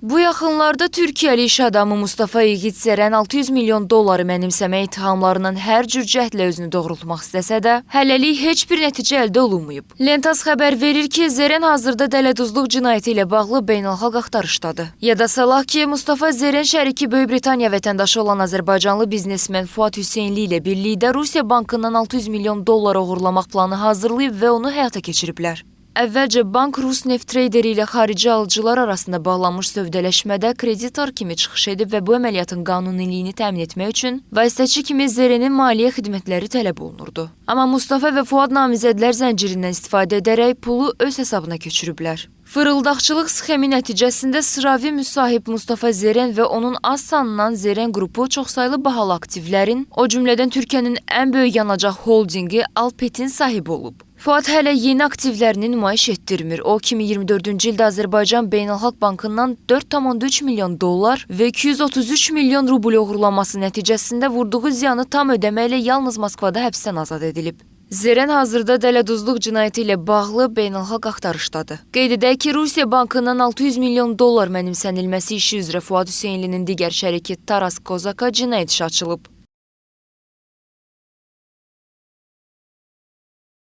Bu yaxınlarda Türkiyəli iş adamı Mustafa Yiğit Zərən 600 milyon dolları mənimsəmə ittihamlarının hər cür cəhdlə özünü doğrultmaq istəsə də, hələlik heç bir nəticə əldə olunmayıb. Lentas xəbər verir ki, Zərən hazırda dələduzluq cinayəti ilə bağlı beynəlxalq axtarışdadır. Yada salaq ki, Mustafa Zərən şəriki Böyük Britaniya vətəndaşı olan Azərbaycanlı biznesmen Fuad Hüseynli ilə birlikdə Rusiya bankından 600 milyon dollar oğurlamaq planı hazırlayıb və onu həyata keçiriblər. Əvvəlcə bank Rus neft treyderi ilə xarici alıcılar arasında bağlanmış sövdələşmədə kreditor kimi çıxış edib və bu əməliyyatın qanuniliyini təmin etmək üçün vasitəçi kimi Zərənin maliyyə xidmətləri tələb olunurdu. Amma Mustafa və Fuad namizədlər zəncirindən istifadə edərək pulu öz hesabına köçürüblər. Fırıldaqçılıq sxemi nəticəsində sıravi müsahib Mustafa Zərən və onun az sanılan Zərən qrupu çoxsaylı bahalı aktivlərin, o cümlədən Türkiyənin ən böyük yanacaq holdingi Alpetin sahibi olub. Fuad hələ yeni aktivlərini nümayiş etdirmir. O, 2024-cü ildə Azərbaycan Beynəlxalq Bankından 4,3 milyon dollar və 233 milyon rubl oğurlanması nəticəsində vurduğu ziyanı tam ödəməklə yalnız Moskvada həbsdən azad edilib. Zərən hazırda dələduzluq cinayəti ilə bağlı beynəlxalq axtarışdadır. Qeyd edək ki, Rusiya bankından 600 milyon dollar mənimsənilməsi işi üzrə Fuad Hüseynlinin digər şəriki Taras Kozaka cinayət işi açılıb.